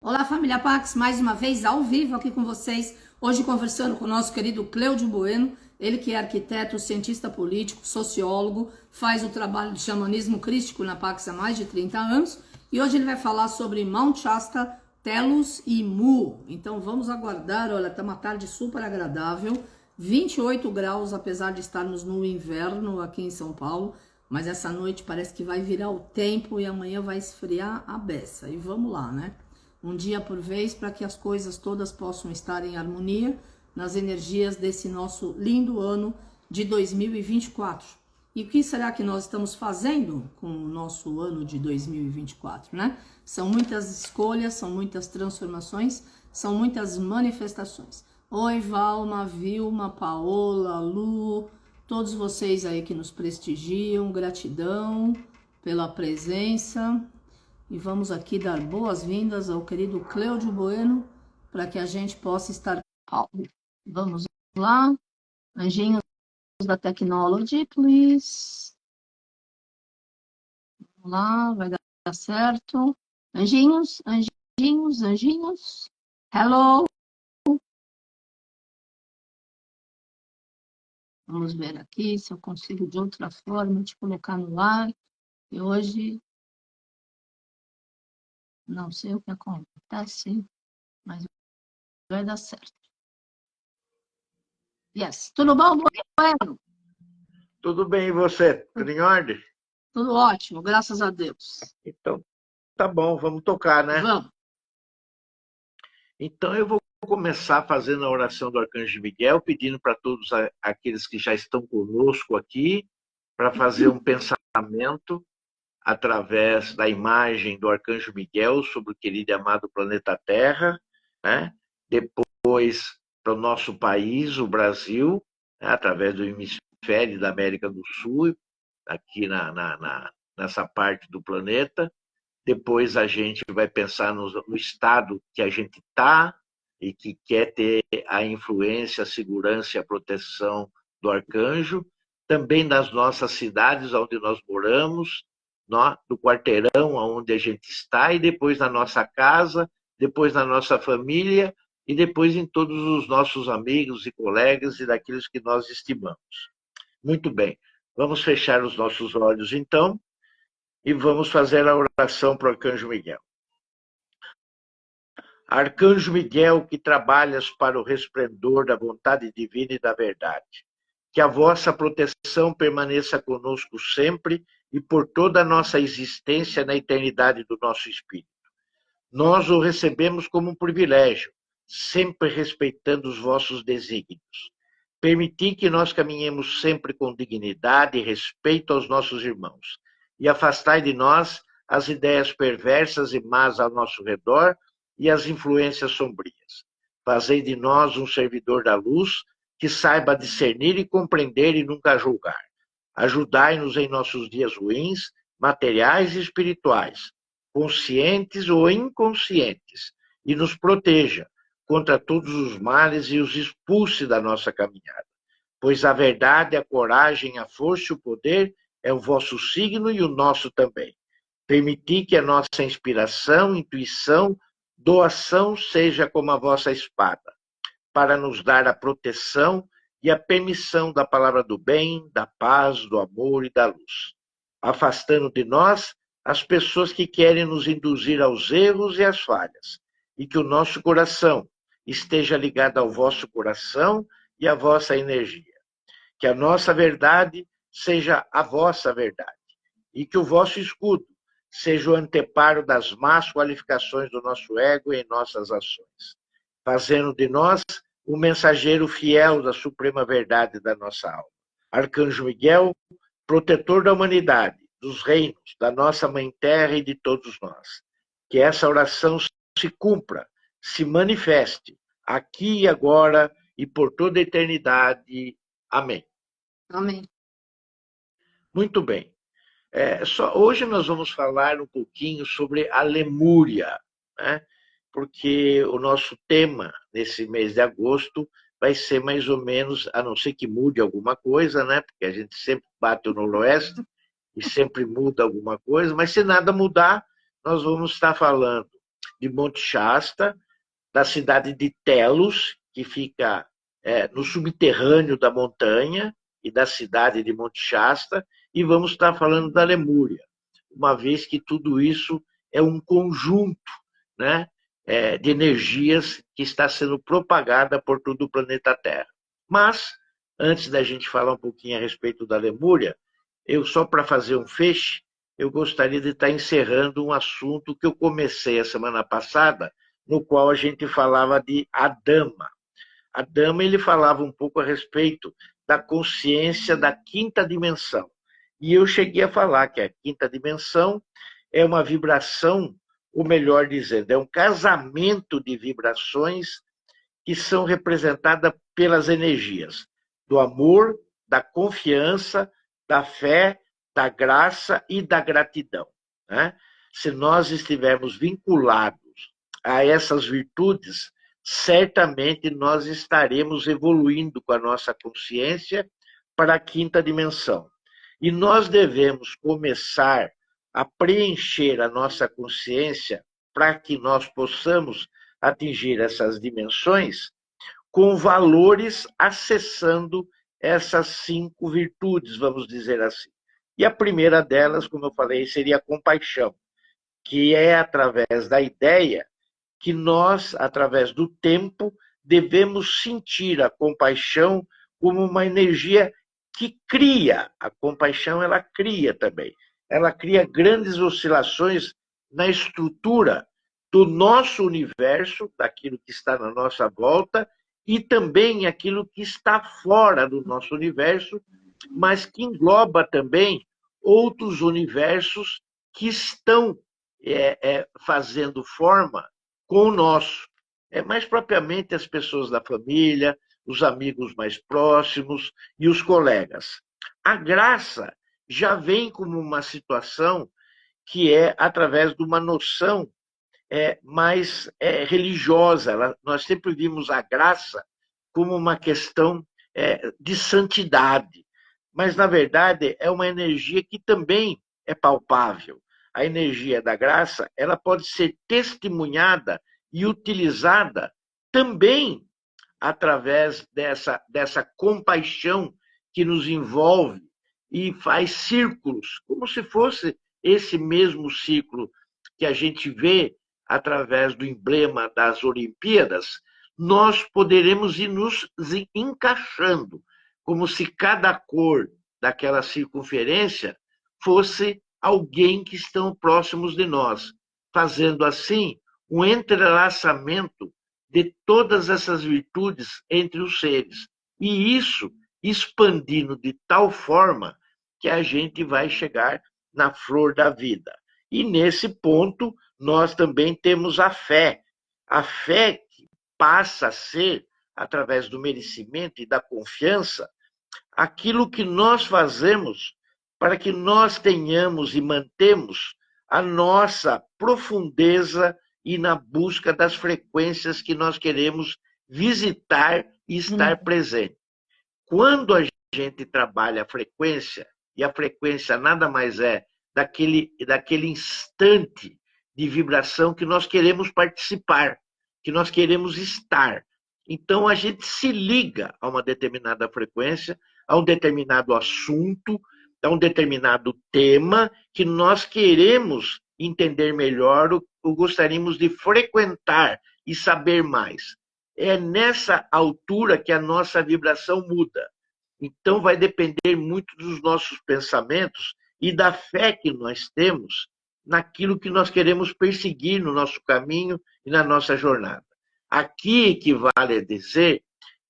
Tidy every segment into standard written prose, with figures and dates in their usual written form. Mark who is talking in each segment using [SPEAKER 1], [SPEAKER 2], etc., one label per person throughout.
[SPEAKER 1] Olá, família Pax, mais uma vez ao vivo aqui com vocês. Hoje conversando com o nosso querido Cleudio Bueno, ele que é arquiteto, cientista político, sociólogo, faz o trabalho de xamanismo crístico na Pax há mais de 30 anos. E hoje ele vai falar sobre Mount Shasta, Telos e Mu. Então vamos aguardar, olha, tá uma tarde super agradável, 28 graus, apesar de estarmos no inverno aqui em São Paulo. Mas essa noite parece que vai virar o tempo e amanhã vai esfriar a beça. E vamos lá, né? Um dia por vez, para que as coisas todas possam estar em harmonia nas energias desse nosso lindo ano de 2024. E o que será que nós estamos fazendo com o nosso ano de 2024, né? São muitas escolhas, são muitas transformações, são muitas manifestações. Oi, Valma, Vilma, Paola, Lu, todos vocês aí que nos prestigiam, gratidão pela presença. E vamos aqui dar boas-vindas ao querido Cleudio Bueno, para que a gente possa estar... Vamos lá, anjinhos da Technology, please. Vamos lá, vai dar certo. Anjinhos, anjinhos, anjinhos. Hello. Vamos ver aqui se eu consigo de outra forma te colocar no ar. E hoje, não sei o que acontece, mas vai dar certo. Yes. Tudo bom, Bueno?
[SPEAKER 2] Tudo bem, e você? Tudo em ordem?
[SPEAKER 1] Tudo ótimo, graças a Deus.
[SPEAKER 2] Então, tá bom, vamos tocar, né?
[SPEAKER 1] Vamos.
[SPEAKER 2] Então, eu vou começar fazendo a oração do Arcanjo Miguel, pedindo para todos aqueles que já estão conosco aqui, para fazer um pensamento através da imagem do Arcanjo Miguel sobre o querido e amado planeta Terra, né? Depois, para o nosso país, o Brasil, né? Através do hemisfério da América do Sul, aqui nessa parte do planeta. Depois a gente vai pensar no estado que a gente está e que quer ter a influência, a segurança e a proteção do arcanjo, também nas nossas cidades onde nós moramos, do quarteirão onde a gente está, e depois na nossa casa, depois na nossa família, e depois em todos os nossos amigos e colegas e daqueles que nós estimamos. Muito bem, vamos fechar os nossos olhos então e vamos fazer a oração para o Arcanjo Miguel. Arcanjo Miguel, que trabalhas para o resplendor da vontade divina e da verdade, que a vossa proteção permaneça conosco sempre e por toda a nossa existência na eternidade do nosso espírito. Nós o recebemos como um privilégio, sempre respeitando os vossos desígnios. Permiti que nós caminhemos sempre com dignidade e respeito aos nossos irmãos, e afastai de nós as ideias perversas e más ao nosso redor e as influências sombrias. Fazei de nós um servidor da luz que saiba discernir e compreender e nunca julgar. Ajudai-nos em nossos dias ruins, materiais e espirituais, conscientes ou inconscientes, e nos proteja contra todos os males e os expulse da nossa caminhada. Pois a verdade, a coragem, a força e o poder é o vosso signo e o nosso também. Permiti que a nossa inspiração, intuição, doação seja como a vossa espada, para nos dar a proteção e a permissão da palavra do bem, da paz, do amor e da luz, afastando de nós as pessoas que querem nos induzir aos erros e às falhas, e que o nosso coração esteja ligado ao vosso coração e à vossa energia. Que a nossa verdade seja a vossa verdade, e que o vosso escudo seja o anteparo das más qualificações do nosso ego em nossas ações, fazendo de nós o mensageiro fiel da suprema verdade da nossa alma. Arcanjo Miguel, protetor da humanidade, dos reinos, da nossa Mãe Terra e de todos nós. Que essa oração se cumpra, se manifeste, aqui e agora e por toda a eternidade. Amém.
[SPEAKER 1] Amém.
[SPEAKER 2] Muito bem. Hoje nós vamos falar um pouquinho sobre a Lemúria, né? Porque o nosso tema nesse mês de agosto vai ser mais ou menos, a não ser que mude alguma coisa, né? Porque a gente sempre bate o noroeste e sempre muda alguma coisa, mas se nada mudar, nós vamos estar falando de Monte Shasta, da cidade de Telos, que fica no subterrâneo da montanha, e da cidade de Monte Shasta, e vamos estar falando da Lemúria, uma vez que tudo isso é um conjunto, né, de energias que está sendo propagada por todo o planeta Terra. Mas, antes da gente falar um pouquinho a respeito da Lemúria, só para fazer um feche, eu gostaria de estar encerrando um assunto que eu comecei a semana passada, no qual a gente falava de Adama. Adama, ele falava um pouco a respeito da consciência da quinta dimensão. E eu cheguei a falar que a quinta dimensão é uma vibração, ou melhor dizendo, é um casamento de vibrações que são representadas pelas energias do amor, da confiança, da fé, da graça e da gratidão, né? Se nós estivermos vinculados a essas virtudes, certamente nós estaremos evoluindo com a nossa consciência para a quinta dimensão. E nós devemos começar a preencher a nossa consciência para que nós possamos atingir essas dimensões com valores acessando essas 5 virtudes, vamos dizer assim. E a primeira delas, como eu falei, seria a compaixão, que é através da ideia que nós, através do tempo, devemos sentir a compaixão como uma energia que cria. A compaixão, ela cria também. Ela cria grandes oscilações na estrutura do nosso universo, daquilo que está na nossa volta, e também aquilo que está fora do nosso universo, mas que engloba também outros universos que estão fazendo forma com o nosso. Mais propriamente as pessoas da família, os amigos mais próximos e os colegas. A graça já vem como uma situação que é através de uma noção mais religiosa. Nós sempre vimos a graça como uma questão de santidade, mas, na verdade, é uma energia que também é palpável. A energia da graça, ela pode ser testemunhada e utilizada também através dessa compaixão que nos envolve e faz círculos, como se fosse esse mesmo ciclo que a gente vê através do emblema das Olimpíadas. Nós poderemos ir nos encaixando, como se cada cor daquela circunferência fosse alguém que estão próximos de nós, fazendo assim um entrelaçamento de todas essas virtudes entre os seres. E isso expandindo de tal forma que a gente vai chegar na flor da vida. E nesse ponto, nós também temos a fé. A fé que passa a ser, através do merecimento e da confiança, aquilo que nós fazemos para que nós tenhamos e mantemos a nossa profundeza e na busca das frequências que nós queremos visitar e estar presente. Quando a gente trabalha a frequência, e a frequência nada mais é daquele instante de vibração que nós queremos participar, que nós queremos estar. Então, a gente se liga a uma determinada frequência, a um determinado assunto, a um determinado tema que nós queremos entender melhor ou gostaríamos de frequentar e saber mais. É nessa altura que a nossa vibração muda. Então, vai depender muito dos nossos pensamentos e da fé que nós temos naquilo que nós queremos perseguir no nosso caminho e na nossa jornada. Aqui equivale a dizer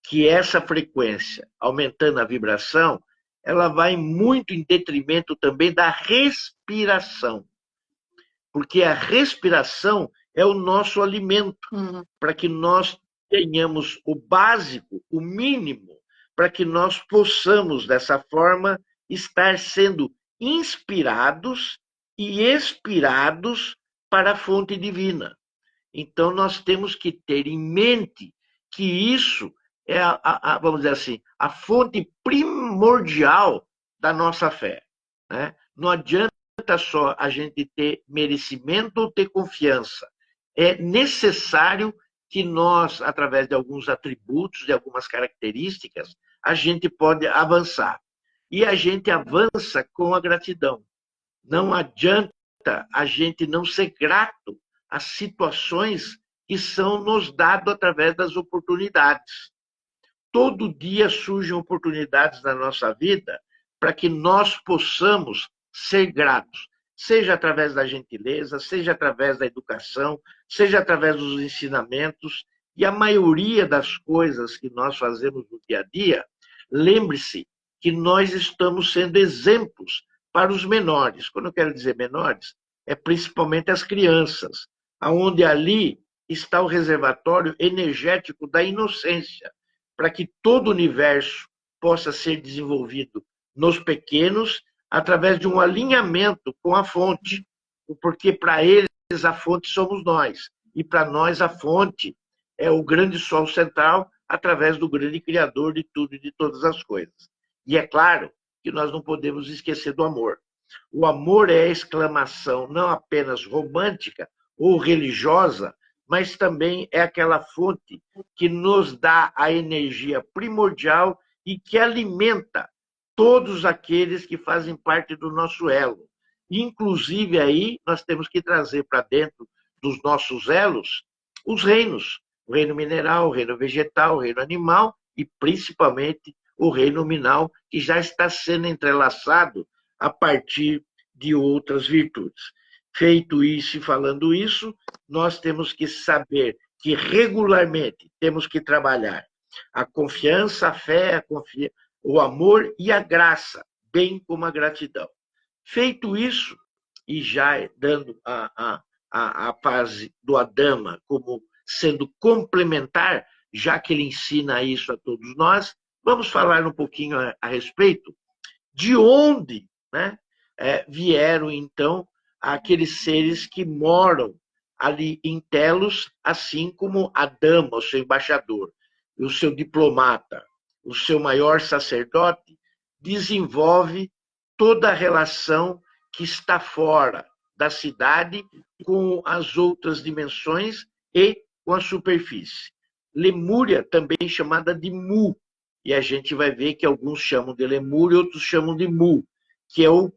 [SPEAKER 2] que essa frequência, aumentando a vibração, ela vai muito em detrimento também da respiração. Porque a respiração é o nosso alimento, para que nós tenhamos o básico, o mínimo, para que nós possamos, dessa forma, estar sendo inspirados e expirados para a fonte divina. Então, nós temos que ter em mente que isso é, vamos dizer assim, a fonte primordial da nossa fé, né? Não adianta só a gente ter merecimento ou ter confiança. é necessário que nós, através de alguns atributos, de algumas características, a gente pode avançar. E a gente avança com a gratidão. Não adianta a gente não ser grato às situações que são nos dadas através das oportunidades. Todo dia surgem oportunidades na nossa vida para que nós possamos ser gratos, seja através da gentileza, seja através da educação, seja através dos ensinamentos. E a maioria das coisas que nós fazemos no dia a dia, lembre-se que nós estamos sendo exemplos para os menores. Quando eu quero dizer menores, é principalmente as crianças, aonde ali está o reservatório energético da inocência, para que todo o universo possa ser desenvolvido nos pequenos através de um alinhamento com a fonte, porque para eles a fonte somos nós, e para nós a fonte é o grande sol central através do grande criador de tudo e de todas as coisas. E é claro que nós não podemos esquecer do amor. O amor é a exclamação não apenas romântica ou religiosa, mas também é aquela fonte que nos dá a energia primordial e que alimenta todos aqueles que fazem parte do nosso elo. Inclusive aí nós temos que trazer para dentro dos nossos elos os reinos, o reino mineral, o reino vegetal, o reino animal e principalmente o reino nominal, que já está sendo entrelaçado a partir de outras virtudes. Feito isso e falando isso, nós temos que saber que regularmente temos que trabalhar a confiança, a fé, o amor e a graça, bem como a gratidão. Feito isso, e já dando a fase do Adama como sendo complementar, já que ele ensina isso a todos nós, vamos falar um pouquinho a respeito de onde, né, vieram, então, aqueles seres que moram ali em Telos, assim como Adama, o seu embaixador, o seu diplomata, o seu maior sacerdote, desenvolve toda a relação que está fora da cidade com as outras dimensões e com a superfície. Lemúria, também chamada de Mu, e a gente vai ver que alguns chamam de Lemúria e outros chamam de Mu, que é um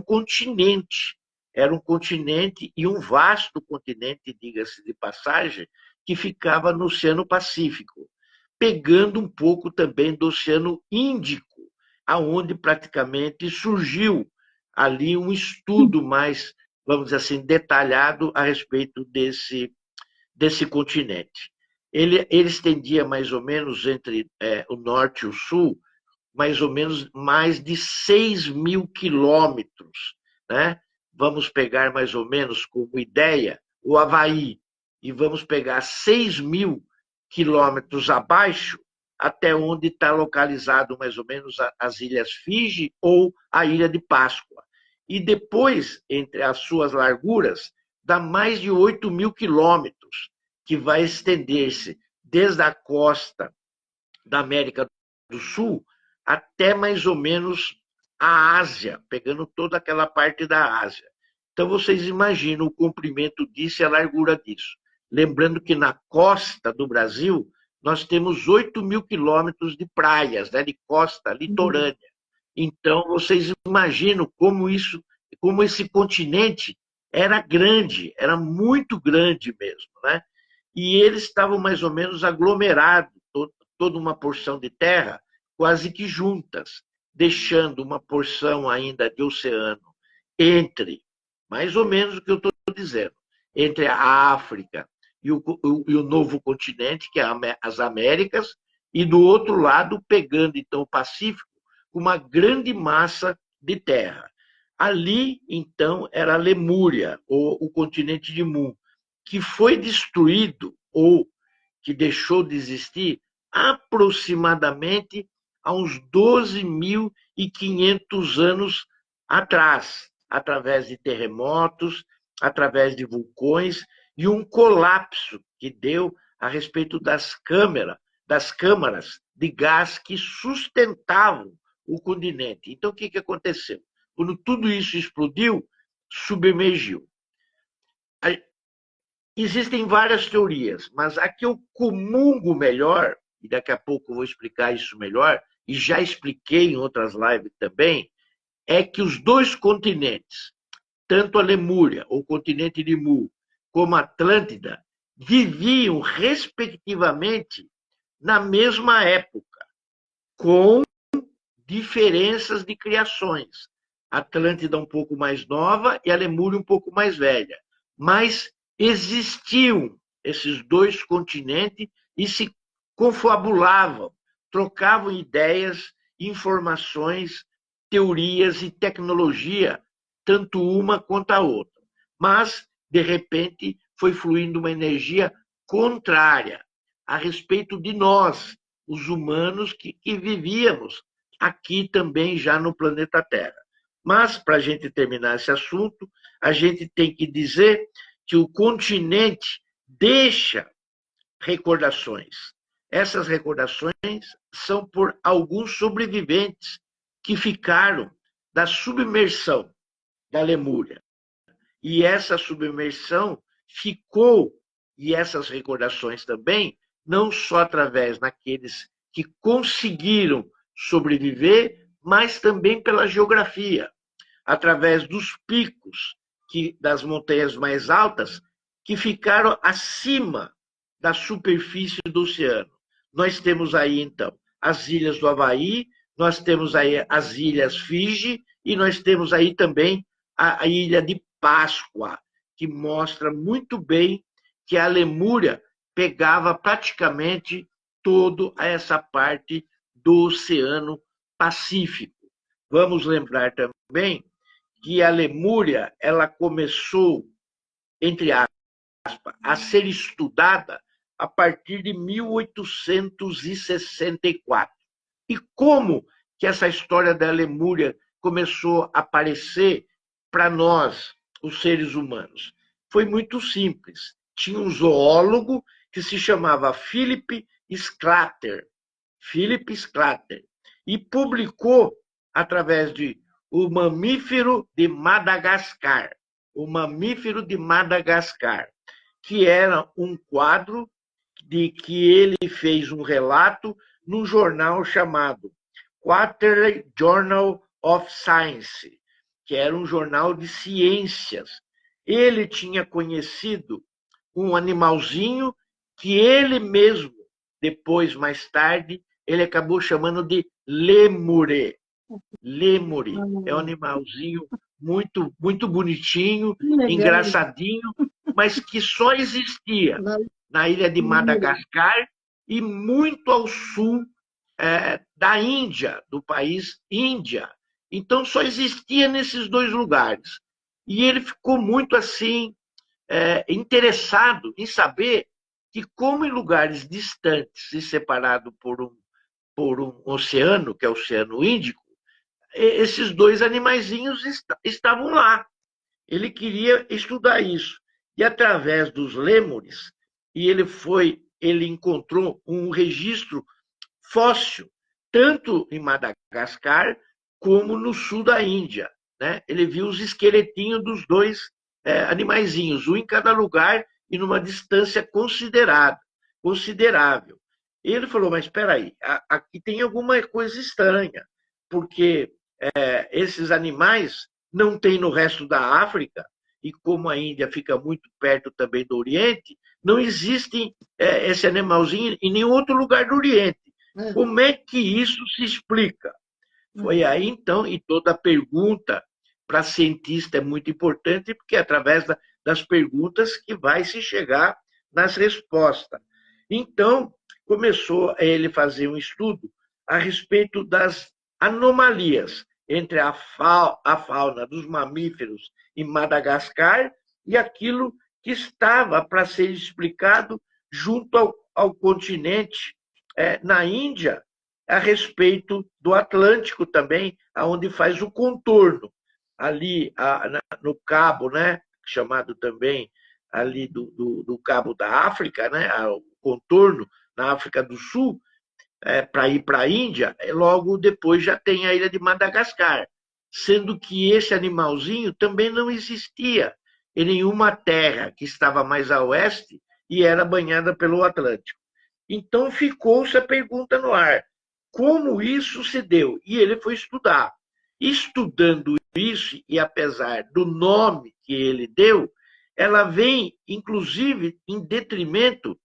[SPEAKER 2] continente. Era um continente e um vasto continente, diga-se de passagem, que ficava no Oceano Pacífico, pegando um pouco também do Oceano Índico, aonde praticamente surgiu ali um estudo mais, vamos dizer assim, detalhado a respeito desse continente. Ele estendia mais ou menos entre o norte e o sul, mais ou menos mais de 6.000 quilômetros, né? Vamos pegar mais ou menos como ideia o Havaí, e vamos pegar 6.000 quilômetros abaixo, até onde está localizado mais ou menos as Ilhas Fiji ou a Ilha de Páscoa. E depois, entre as suas larguras, dá mais de 8.000 quilômetros, que vai estender-se desde a costa da América do Sul até mais ou menos a Ásia, pegando toda aquela parte da Ásia. Então, vocês imaginam o comprimento disso e a largura disso. Lembrando que na costa do Brasil, nós temos 8.000 quilômetros de praias, né, de costa litorânea. Então, vocês imaginam como esse continente era grande, era muito grande mesmo, né? E eles estavam mais ou menos aglomerados, toda uma porção de terra, quase que juntas, deixando uma porção ainda de oceano entre, mais ou menos o que eu estou dizendo, entre a África e o novo continente, que é as Américas, e do outro lado, pegando então o Pacífico, com uma grande massa de terra. Ali, então, era a Lemúria, ou o continente de Mu, que foi destruído, ou que deixou de existir, aproximadamente há uns 12.500 anos atrás, através de terremotos, através de vulcões e um colapso que deu a respeito das câmaras de gás que sustentavam o continente. Então, o que aconteceu? Quando tudo isso explodiu, submergiu. Existem várias teorias, mas a que eu comungo melhor, e daqui a pouco eu vou explicar isso melhor, e já expliquei em outras lives também, é que os dois continentes, tanto a Lemúria, ou continente de Mu, como a Atlântida, viviam, respectivamente, na mesma época, com diferenças de criações. A Atlântida um pouco mais nova e a Lemúria um pouco mais velha. Mas existiam esses dois continentes e se confabulavam, trocavam ideias, informações, teorias e tecnologia, tanto uma quanto a outra. Mas, de repente, foi fluindo uma energia contrária a respeito de nós, os humanos que vivíamos aqui também já no planeta Terra. Mas, para a gente terminar esse assunto, a gente tem que dizer que o continente deixa recordações. Essas recordações são por alguns sobreviventes que ficaram da submersão da Lemúria. E essa submersão ficou, e essas recordações também, não só através daqueles que conseguiram sobreviver, mas também pela geografia, através dos picos das montanhas mais altas que ficaram acima da superfície do oceano. Nós temos aí, então, as ilhas do Havaí, nós temos aí as ilhas Fiji e nós temos aí também a ilha de Páscoa, que mostra muito bem que a Lemúria pegava praticamente toda essa parte do Oceano Pacífico. Vamos lembrar também que a Lemúria ela começou, entre aspas, a ser estudada a partir de 1864. E como que essa história da Lemúria começou a aparecer para nós, os seres humanos? Foi muito simples. Tinha um zoólogo que se chamava Philip Sclater. Philip Sclater. E publicou, através de O Mamífero de Madagascar. O Mamífero de Madagascar, que era um quadro de que ele fez um relato num jornal chamado Quarterly Journal of Science, que era um jornal de ciências. Ele tinha conhecido um animalzinho que ele mesmo, depois, mais tarde, ele acabou chamando de lemure. Lemure. É um animalzinho muito, muito bonitinho, engraçadinho, mas que só existia na ilha de Madagascar e muito ao sul da Índia, do país Índia. Então, só existia nesses dois lugares. E ele ficou muito assim, interessado em saber que, como em lugares distantes e separado por um oceano, que é o Oceano Índico, esses dois animaizinhos estavam lá. Ele queria estudar isso. E através dos lêmures, ele encontrou um registro fóssil, tanto em Madagascar como no sul da Índia. Né? Ele viu os esqueletinhos dos dois animaizinhos, um em cada lugar e numa distância considerável. E ele falou, mas espera aí, aqui tem alguma coisa estranha, porque esses animais não tem no resto da África, e como a Índia fica muito perto também do Oriente, não existe esse animalzinho em nenhum outro lugar do Oriente. Como é que isso se explica? Foi aí, então, e toda pergunta para cientista é muito importante, porque é através das perguntas que vai se chegar nas respostas. Então, começou ele fazer um estudo a respeito das anomalias entre a fauna dos mamíferos em Madagascar e aquilo que estava para ser explicado junto ao continente na Índia, a respeito do Atlântico também, aonde faz o contorno. Ali no cabo, né, chamado também ali do Cabo da África, né, o contorno na África do Sul, para ir para a Índia, logo depois já tem a ilha de Madagascar, sendo que esse animalzinho também não existia em nenhuma terra que estava mais a oeste e era banhada pelo Atlântico. Então ficou-se a pergunta no ar: como isso se deu? E ele foi estudar. Estudando isso, e apesar do nome que ele deu, ela vem, inclusive, em detrimento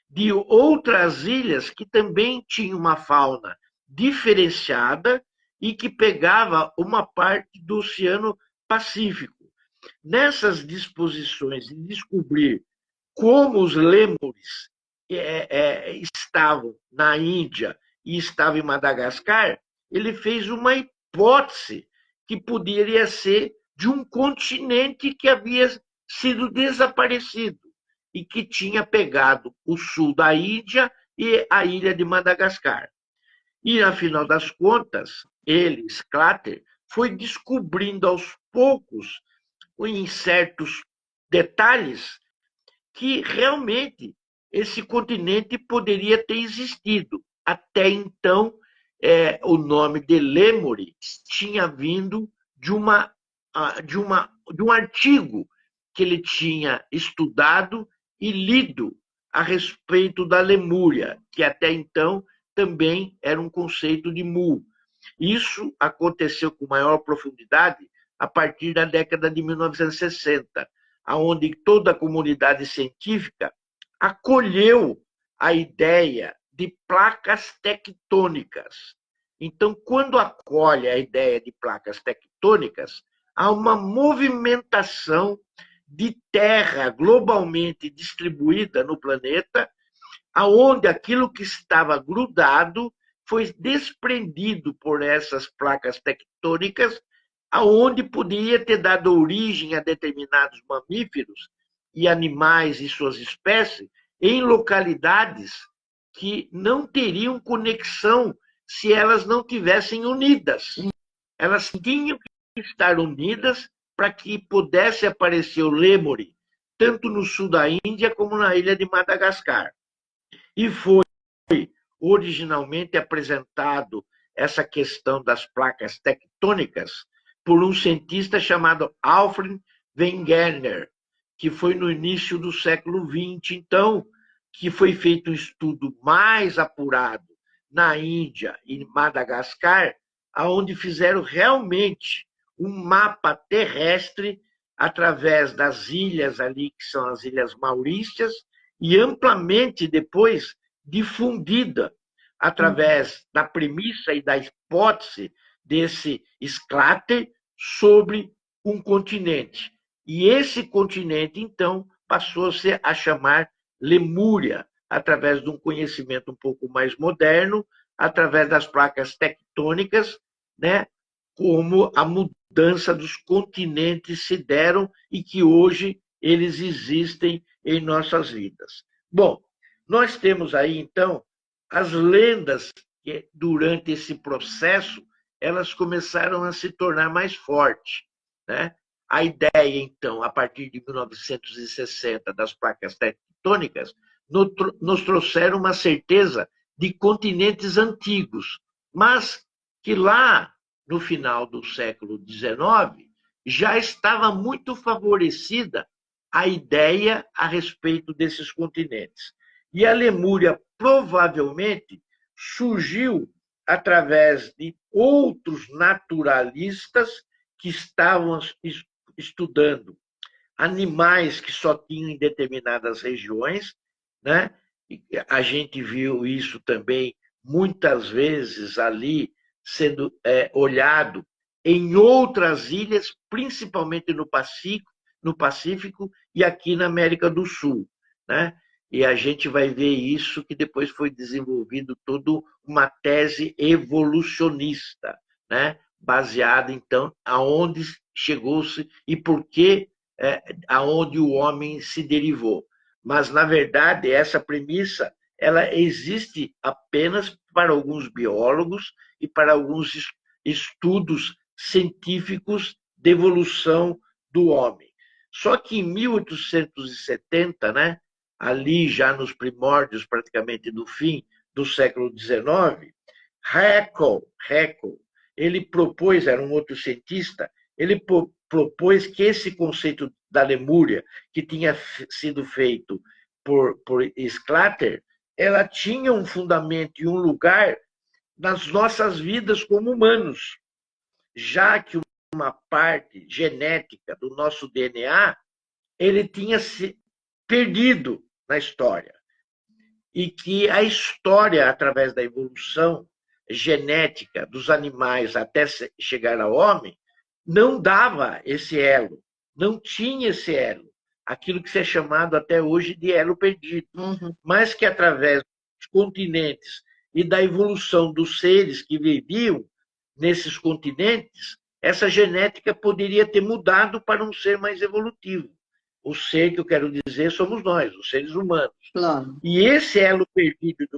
[SPEAKER 2] de outras ilhas que também tinham uma fauna diferenciada e que pegava uma parte do Oceano Pacífico. Nessas disposições de descobrir como os lêmures estavam na Índia e estavam em Madagascar, ele fez uma hipótese que poderia ser de um continente que havia sido desaparecido e que tinha pegado o sul da Índia e a ilha de Madagascar. E, afinal das contas, ele, Sclater, foi descobrindo aos poucos, em certos detalhes, que realmente esse continente poderia ter existido. Até então, o nome de Lemuri tinha vindo de um artigo que ele tinha estudado e lido a respeito da Lemúria, que até então também era um conceito de Mu. Isso aconteceu com maior profundidade a partir da década de 1960, onde toda a comunidade científica acolheu a ideia de placas tectônicas. Então, quando acolhe a ideia de placas tectônicas, há uma movimentação de terra globalmente distribuída no planeta, aonde aquilo que estava grudado foi desprendido por essas placas tectônicas, aonde poderia ter dado origem a determinados mamíferos e animais e suas espécies em localidades que não teriam conexão se elas não tivessem unidas. Elas tinham que estar unidas para que pudesse aparecer o lêmure, tanto no sul da Índia como na ilha de Madagascar. E foi originalmente apresentado essa questão das placas tectônicas por um cientista chamado Alfred Wegener, que foi no início do século XX, então, que foi feito um estudo mais apurado na Índia e Madagascar, onde fizeram realmente um mapa terrestre através das ilhas ali, que são as Ilhas Maurícias, e amplamente depois difundida através da premissa e da hipótese desse escláter sobre um continente. E esse continente, então, passou-se a chamar Lemúria, através de um conhecimento um pouco mais moderno, através das placas tectônicas, né, como a mudança dos continentes se deram e que hoje eles existem em nossas vidas. Bom, nós temos aí, então, as lendas que, durante esse processo, elas começaram a se tornar mais fortes, né? A ideia, então, a partir de 1960, das placas tectônicas, nos trouxeram uma certeza de continentes antigos, mas que lá, no final do século XIX, já estava muito favorecida a ideia a respeito desses continentes. E a Lemúria provavelmente surgiu através de outros naturalistas que estavam estudando animais que só tinham em determinadas regiões, né? E a gente viu isso também muitas vezes ali sendo olhado em outras ilhas, principalmente no Pacífico e aqui na América do Sul, né? E a gente vai ver isso que depois foi desenvolvido toda uma tese evolucionista, né? Baseada, então, aonde chegou-se e por que aonde o homem se derivou. Mas, na verdade, essa premissa ela existe apenas para alguns biólogos e para alguns estudos científicos de evolução do homem. Só que em 1870, né, ali já nos primórdios praticamente do fim do século XIX, Haeckel, ele propôs, era um outro cientista, ele propôs que esse conceito da Lemúria, que tinha sido feito por Sclater, ela tinha um fundamento e um lugar nas nossas vidas como humanos, já que uma parte genética do nosso DNA ele tinha se perdido na história. E que a história, através da evolução genética dos animais até chegar ao homem, não dava esse elo, não tinha esse elo, aquilo que é chamado até hoje de elo perdido, mas que através dos continentes e da evolução dos seres que viviam nesses continentes, essa genética poderia ter mudado para um ser mais evolutivo. O ser que eu quero dizer somos nós, os seres humanos.
[SPEAKER 1] Claro.
[SPEAKER 2] E esse elo perdido, de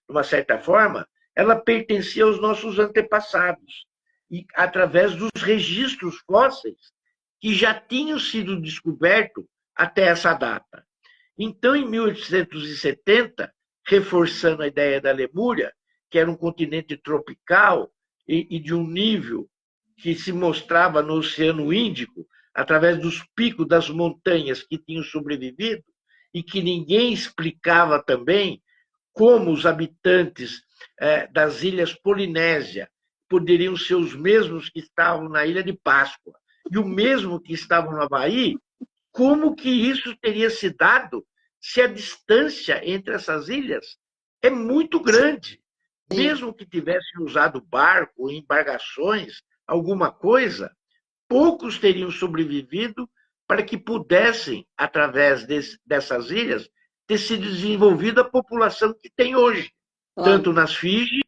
[SPEAKER 2] uma certa forma, ela pertencia aos nossos antepassados, e através dos registros fósseis que já tinham sido descobertos até essa data. Então, em 1870, reforçando a ideia da Lemúria, que era um continente tropical e de um nível que se mostrava no Oceano Índico, através dos picos das montanhas que tinham sobrevivido, e que ninguém explicava também como os habitantes das ilhas Polinésia poderiam ser os mesmos que estavam na Ilha de Páscoa e o mesmo que estavam no Havaí, como que isso teria se dado se a distância entre essas ilhas é muito grande. Mesmo que tivessem usado barco, embarcações, alguma coisa, poucos teriam sobrevivido para que pudessem, através dessas ilhas, ter se desenvolvido a população que tem hoje, tanto nas Fiji,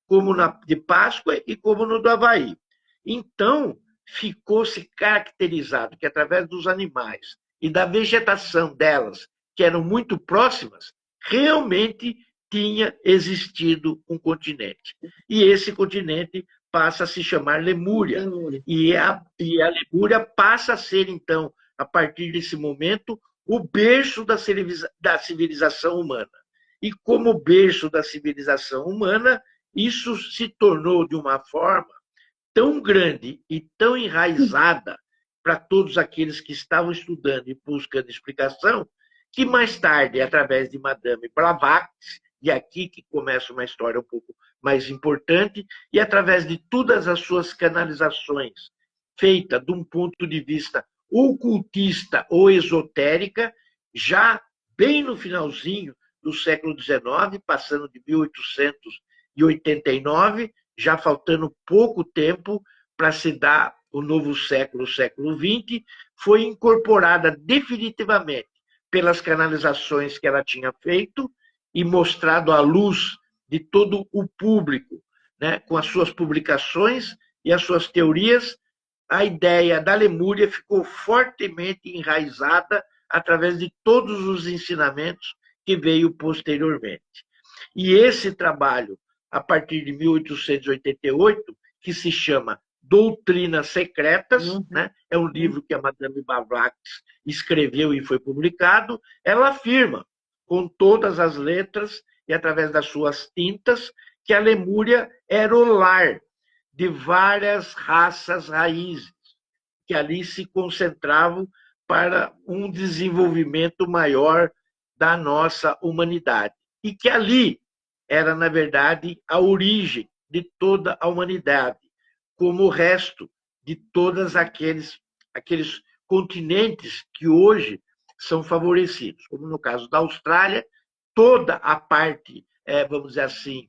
[SPEAKER 2] como na de Páscoa e como no do Havaí. Então, ficou-se caracterizado que, através dos animais e da vegetação delas, que eram muito próximas, realmente tinha existido um continente. E esse continente passa a se chamar Lemúria. E a Lemúria passa a ser, então, a partir desse momento, o berço da civilização humana. E como berço da civilização humana, isso se tornou de uma forma tão grande e tão enraizada para todos aqueles que estavam estudando e buscando explicação, que mais tarde, através de Madame Blavatsky, e aqui que começa uma história um pouco mais importante, e através de todas as suas canalizações, feitas de um ponto de vista ocultista ou esotérica, já bem no finalzinho do século XIX, passando de 1889, já faltando pouco tempo para se dar o novo século, o século XX, foi incorporada definitivamente pelas canalizações que ela tinha feito e mostrado à luz de todo o público, né, com as suas publicações e as suas teorias. A ideia da Lemúria ficou fortemente enraizada através de todos os ensinamentos que veio posteriormente. E esse trabalho, a partir de 1888, que se chama Doutrinas Secretas, né? É um livro que a Madame Blavatsky escreveu e foi publicado, ela afirma, com todas as letras e através das suas tintas, que a Lemúria era o lar de várias raças raízes, que ali se concentravam para um desenvolvimento maior da nossa humanidade. E que ali era, na verdade, a origem de toda a humanidade, como o resto de todos aqueles continentes que hoje são favorecidos, como no caso da Austrália, toda a parte, vamos dizer assim,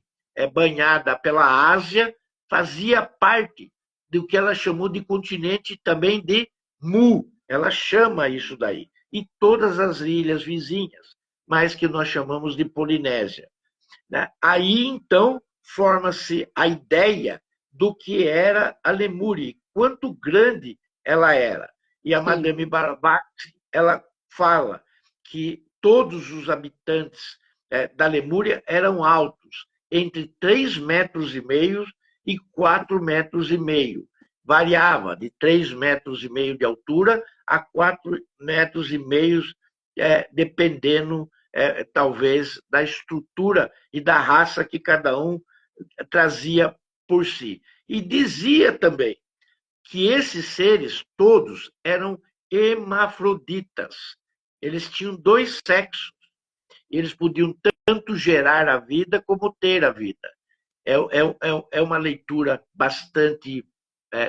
[SPEAKER 2] banhada pela Ásia, fazia parte do que ela chamou de continente também de Mu, ela chama isso daí, e todas as ilhas vizinhas, mas que nós chamamos de Polinésia. Aí, então, forma-se a ideia do que era a Lemúria, quanto grande ela era. E a Madame Blavatsky, ela fala que todos os habitantes da Lemúria eram altos, entre 3,5 metros e 4,5 metros. Variava de 3,5 metros de altura a 4,5 metros, dependendo, talvez, da estrutura e da raça que cada um trazia por si. E dizia também que esses seres todos eram hermafroditas. Eles tinham dois sexos. Eles podiam tanto gerar a vida como ter a vida. É uma leitura bastante,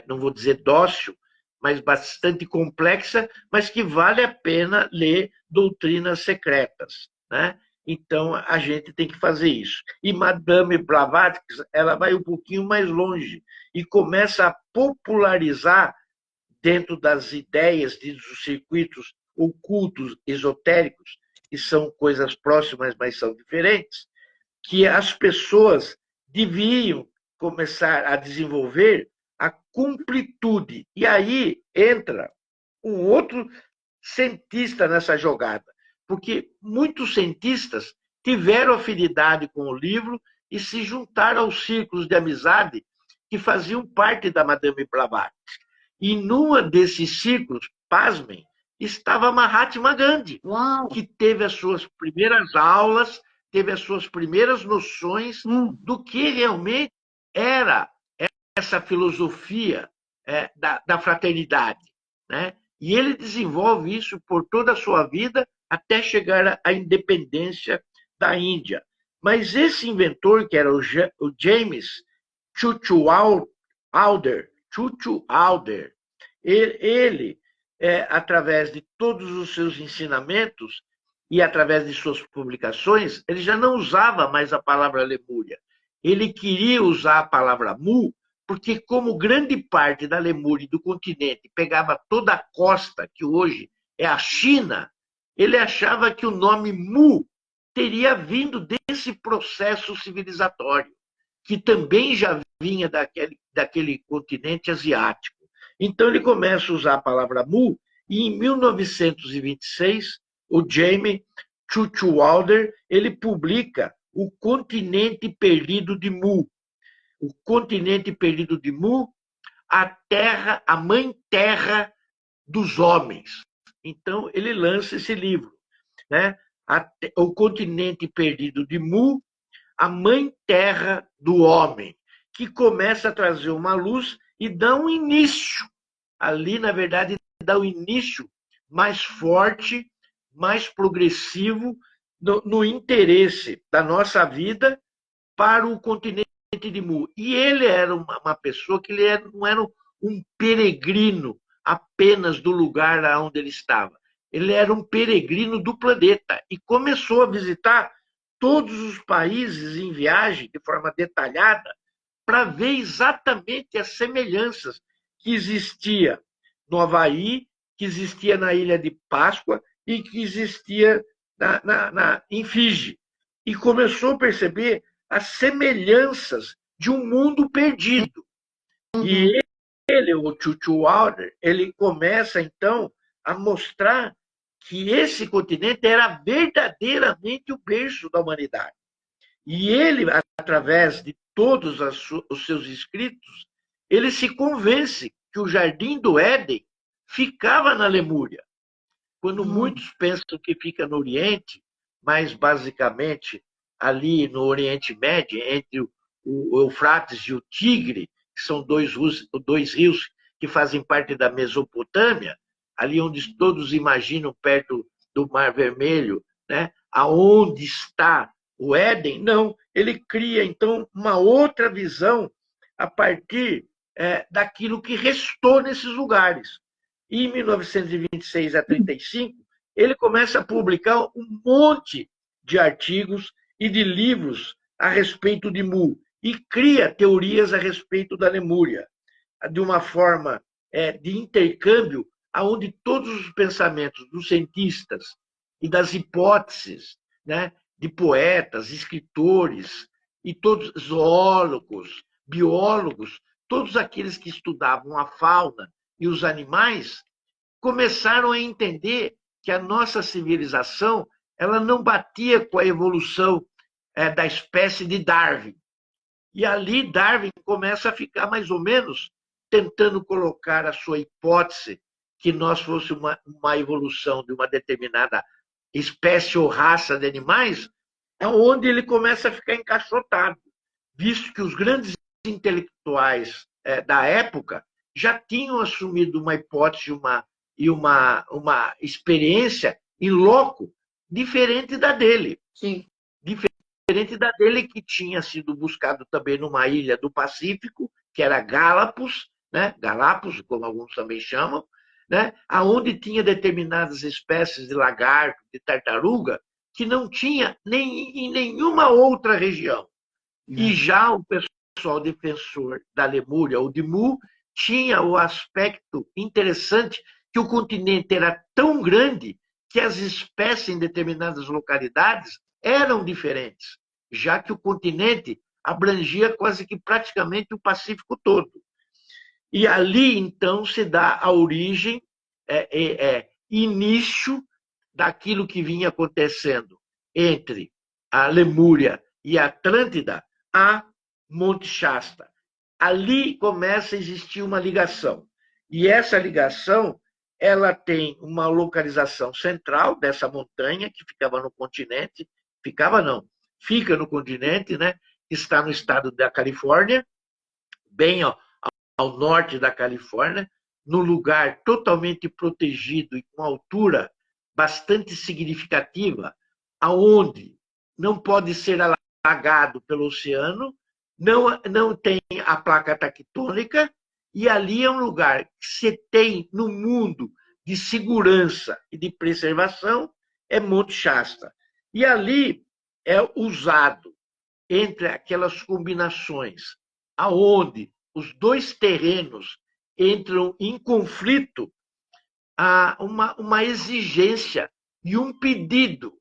[SPEAKER 2] não vou dizer dócil, mas bastante complexa, mas que vale a pena ler Doutrinas Secretas, né? Então, a gente tem que fazer isso. E Madame Blavatsky, ela vai um pouquinho mais longe e começa a popularizar, dentro das ideias dos circuitos ocultos, esotéricos, que são coisas próximas, mas são diferentes, que as pessoas deviam começar a desenvolver a completude. E aí entra um outro cientista nessa jogada, porque muitos cientistas tiveram afinidade com o livro e se juntaram aos círculos de amizade que faziam parte da Madame Blavatsky. E numa desses círculos, pasmem, estava Mahatma Gandhi,
[SPEAKER 1] Uau!
[SPEAKER 2] que teve as suas primeiras aulas, teve as suas primeiras noções do que realmente era essa filosofia da fraternidade, né? E ele desenvolve isso por toda a sua vida até chegar à independência da Índia. Mas esse inventor, que era o James Churchill Alder, ele através de todos os seus ensinamentos e através de suas publicações, ele já não usava mais a palavra Lemúria. Ele queria usar a palavra Mu, porque como grande parte da Lemúria e do continente pegava toda a costa, que hoje é a China, ele achava que o nome Mu teria vindo desse processo civilizatório, que também já vinha daquele continente asiático. Então ele começa a usar a palavra Mu, e em 1926, o James Churchill Alder, ele publica O Continente Perdido de Mu. O Continente Perdido de Mu, a terra, a mãe terra dos homens. Então ele lança esse livro, né? O Continente Perdido de Mu, a mãe terra do homem, que começa a trazer uma luz e dá um início. Ali, na verdade, dá um início mais forte, mais progressivo no interesse da nossa vida para o continente de Mu. E ele era uma pessoa que não era um peregrino apenas do lugar onde ele estava. Ele era um peregrino do planeta e começou a visitar todos os países em viagem de forma detalhada para ver exatamente as semelhanças que existia no Havaí, que existia na Ilha de Páscoa e que existia em Fiji. E começou a perceber as semelhanças de um mundo perdido. E ele, o Churchill Alder, ele começa, então, a mostrar que esse continente era verdadeiramente o berço da humanidade. E ele, através de todos os seus escritos, ele se convence que o Jardim do Éden ficava na Lemúria. Quando muitos pensam que fica no Oriente, mas basicamente ali no Oriente Médio, entre o Eufrates e o Tigre, que são dois rios que fazem parte da Mesopotâmia, ali onde todos imaginam perto do Mar Vermelho, né? Aonde está o Éden? Não, ele cria então uma outra visão a partir daquilo que restou nesses lugares. E em 1926 a 35, ele começa a publicar um monte de artigos e de livros a respeito de Mu e cria teorias a respeito da Lemúria, de uma forma de intercâmbio, onde todos os pensamentos dos cientistas e das hipóteses, né, de poetas, escritores e todos zoólogos, biólogos, todos aqueles que estudavam a fauna e os animais, começaram a entender que a nossa civilização ela não batia com a evolução da espécie de Darwin. E ali Darwin começa a ficar mais ou menos tentando colocar a sua hipótese que nós fôssemos uma evolução de uma determinada espécie ou raça de animais, é onde ele começa a ficar encaixotado, visto que os grandes intelectuais da época já tinham assumido uma hipótese, e uma experiência em loco diferente da dele.
[SPEAKER 1] Sim.
[SPEAKER 2] Diferente da dele, que tinha sido buscado também numa ilha do Pacífico, que era Galápagos, né? Galápagos, como alguns também chamam, né? Onde tinha determinadas espécies de lagarto, de tartaruga, que não tinha em nenhuma outra região. E já o pessoal defensor da Lemúria, ou de Mu, tinha o aspecto interessante que o continente era tão grande que as espécies em determinadas localidades eram diferentes, já que o continente abrangia quase que praticamente o Pacífico todo. E ali, então, se dá a origem, início daquilo que vinha acontecendo entre a Lemúria e a Atlântida, a Monte Shasta. Ali começa a existir uma ligação. E essa ligação, ela tem uma localização central dessa montanha, que ficava no continente, fica no continente, né? Está no estado da Califórnia, bem ao norte da Califórnia, num lugar totalmente protegido e com altura bastante significativa, aonde não pode ser alagado pelo oceano, não tem a placa tectônica, e ali é um lugar que se tem no mundo de segurança e de preservação, é Monte Shasta. E ali é usado, entre aquelas combinações aonde os dois terrenos entram em conflito, há uma exigência e um pedido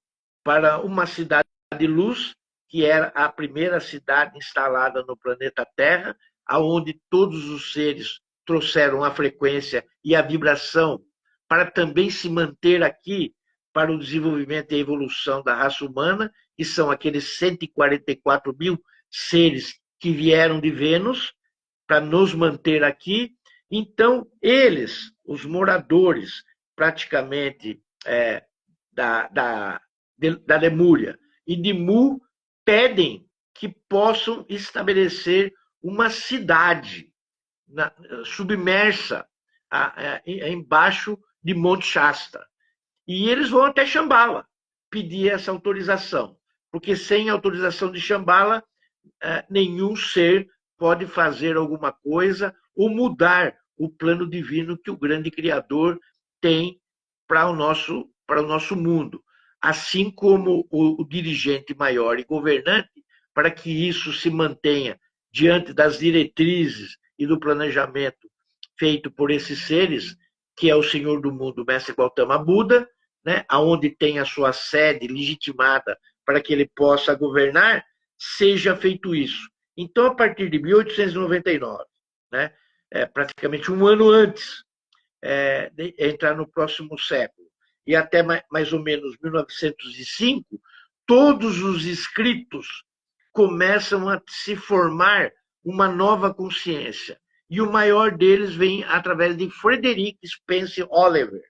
[SPEAKER 2] para uma cidade de luz, que era a primeira cidade instalada no planeta Terra, aonde todos os seres trouxeram a frequência e a vibração para também se manter aqui para o desenvolvimento e a evolução da raça humana, que são aqueles 144 mil seres que vieram de Vênus para nos manter aqui. Então, eles, os moradores, praticamente, da Lemúria e de Mu, pedem que possam estabelecer uma cidade submersa embaixo de Monte Shasta. E eles vão até Shambhala pedir essa autorização, porque sem autorização de Shambhala, nenhum ser pode fazer alguma coisa ou mudar o plano divino que o grande Criador tem para o nosso mundo. Assim como o dirigente maior e governante, para que isso se mantenha diante das diretrizes e do planejamento feito por esses seres, que é o Senhor do Mundo, o Mestre Gautama Buda, né, onde tem a sua sede legitimada para que ele possa governar, seja feito isso. Então, a partir de 1899, né, praticamente um ano antes de entrar no próximo século, e até mais ou menos 1905, todos os escritos começam a se formar uma nova consciência. E o maior deles vem através de Frederick Spencer Oliver,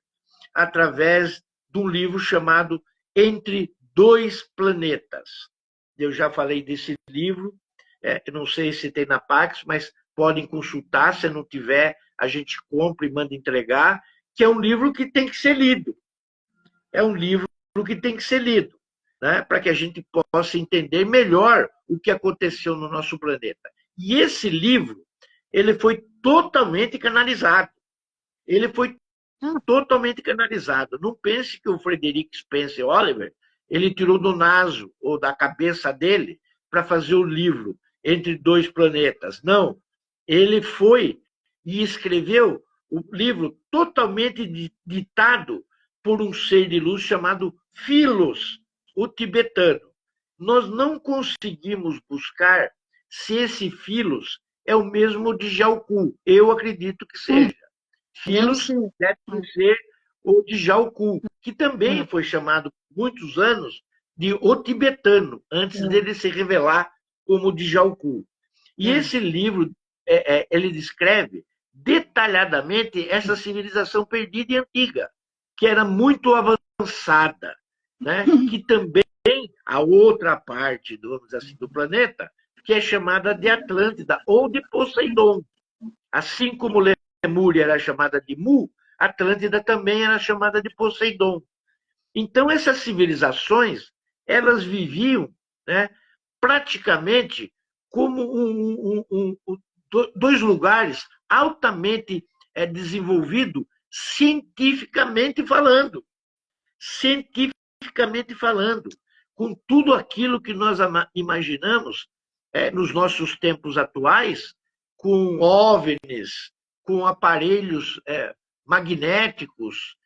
[SPEAKER 2] através de um livro chamado Entre Dois Planetas. Eu já falei desse livro, não sei se tem na Pax, mas podem consultar, se não tiver, a gente compra e manda entregar, que é um livro que tem que ser lido. É um livro que tem que ser lido, né, para que a gente possa entender melhor o que aconteceu no nosso planeta. E esse livro, ele foi totalmente canalizado. Ele foi totalmente canalizado. Não pense que o Frederick Spencer Oliver, ele tirou do naso ou da cabeça dele para fazer o livro Entre Dois Planetas. Não. Ele foi e escreveu o livro totalmente ditado por um ser de luz chamado Philos, o tibetano. Nós não conseguimos buscar se esse Philos é o mesmo de Jalku. Eu acredito que seja. Philos deve ser o de Jalku, que também foi chamado por muitos anos de o tibetano, antes dele se revelar como de Jalku. E esse livro, ele descreve detalhadamente essa civilização perdida e antiga, que era muito avançada, né? Que também a outra parte, vamos dizer assim, do planeta, que é chamada de Atlântida ou de Poseidon. Assim como Lemúria era chamada de Mu, Atlântida também era chamada de Poseidon. Então, essas civilizações, elas viviam, né, praticamente como dois lugares altamente desenvolvidos cientificamente falando. Cientificamente falando, com tudo aquilo que nós imaginamos nos nossos tempos atuais, com OVNIs, com aparelhos magnéticos,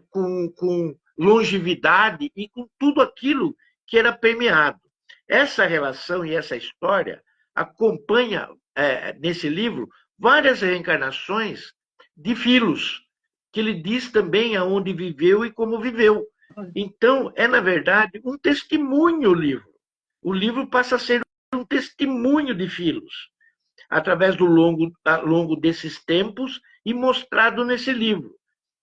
[SPEAKER 2] com longevidade e com tudo aquilo que era permeado. Essa relação e essa história acompanha, nesse livro, várias reencarnações de Filos, que ele diz também aonde viveu e como viveu. Então, na verdade, um testemunho o livro. O livro passa a ser um testemunho de Filos, através do longo desses tempos e mostrado nesse livro,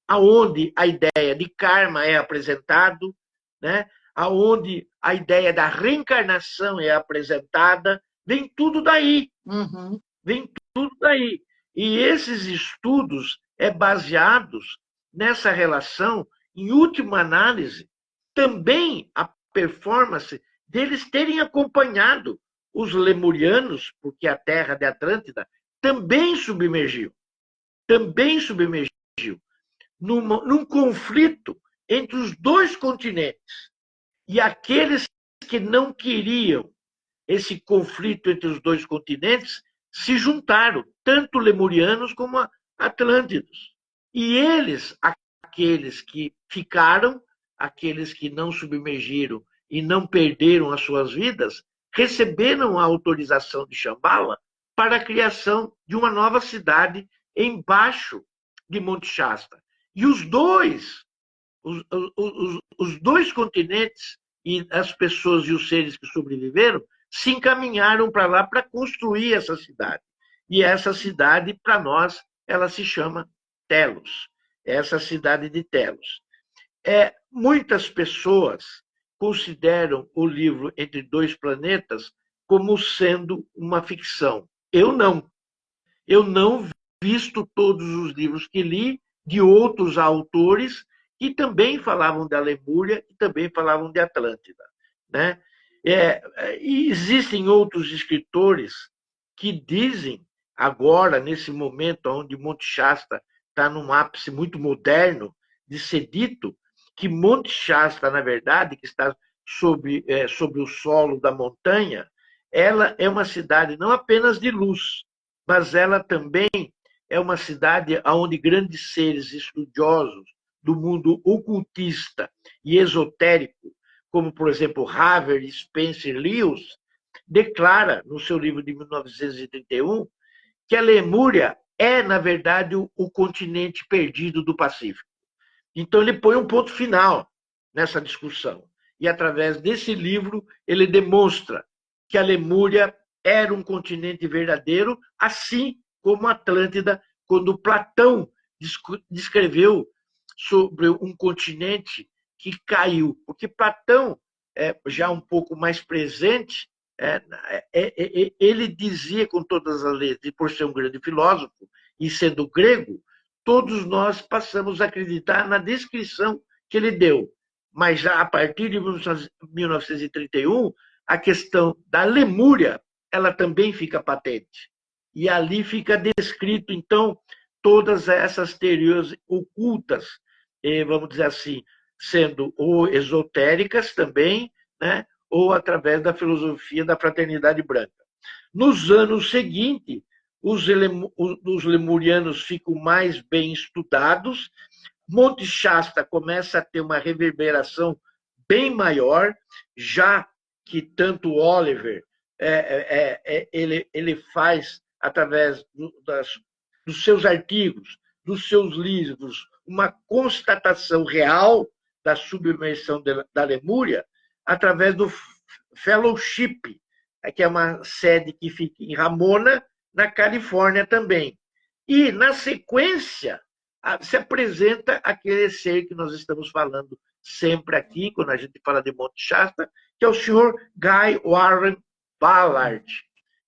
[SPEAKER 2] aonde a ideia de karma é apresentado, né? Aonde a ideia da reencarnação é apresentada, vem tudo daí.
[SPEAKER 1] Uhum.
[SPEAKER 2] Vem tudo daí. E esses estudos baseados nessa relação, em última análise, também a performance deles terem acompanhado os lemurianos, porque a terra de Atlântida também submergiu. Também submergiu. Num conflito entre os dois continentes. E aqueles que não queriam esse conflito entre os dois continentes se juntaram, tanto lemurianos como atlântidos. E eles, aqueles que ficaram, aqueles que não submergiram e não perderam as suas vidas, receberam a autorização de Shambhala para a criação de uma nova cidade embaixo de Monte Shasta. E os dois continentes e as pessoas e os seres que sobreviveram se encaminharam para lá para construir essa cidade. E essa cidade, para nós, ela se chama Telos. Essa cidade de Telos. Muitas pessoas consideram o livro Entre Dois Planetas como sendo uma ficção. Eu não. Eu não visto todos os livros que li de outros autores que também falavam da Lemúria e também falavam de Atlântida, né? E existem outros escritores que dizem, agora, nesse momento onde Monte Shasta está num ápice muito moderno de ser dito, que Monte Shasta, na verdade, que está sobre o solo da montanha, ela é uma cidade não apenas de luz, mas ela também é uma cidade onde grandes seres estudiosos do mundo ocultista e esotérico, como, por exemplo, Haver, Spencer Lewis, declara, no seu livro de 1931, que a Lemúria na verdade, o continente perdido do Pacífico. Então, ele põe um ponto final nessa discussão. E, através desse livro, ele demonstra que a Lemúria era um continente verdadeiro, assim como a Atlântida, quando Platão descreveu sobre um continente que caiu. Porque Platão, já um pouco mais presente, ele dizia com todas as letras, e por ser um grande filósofo, e sendo grego, todos nós passamos a acreditar na descrição que ele deu. Mas já a partir de 1931, a questão da Lemúria, ela também fica patente. E ali fica descrito, então, todas essas teorias ocultas, vamos dizer assim, sendo ou esotéricas também, né, ou através da filosofia da fraternidade branca. Nos anos seguintes, os lemurianos ficam mais bem estudados, Monte Shasta começa a ter uma reverberação bem maior, já que tanto Oliver ele faz, através dos seus artigos, dos seus livros, uma constatação real da submersão da Lemúria, através do Fellowship, que é uma sede que fica em Ramona, na Califórnia também. E, na sequência, se apresenta aquele ser que nós estamos falando sempre aqui, quando a gente fala de Monte Shasta, que é o senhor Guy Warren Ballard,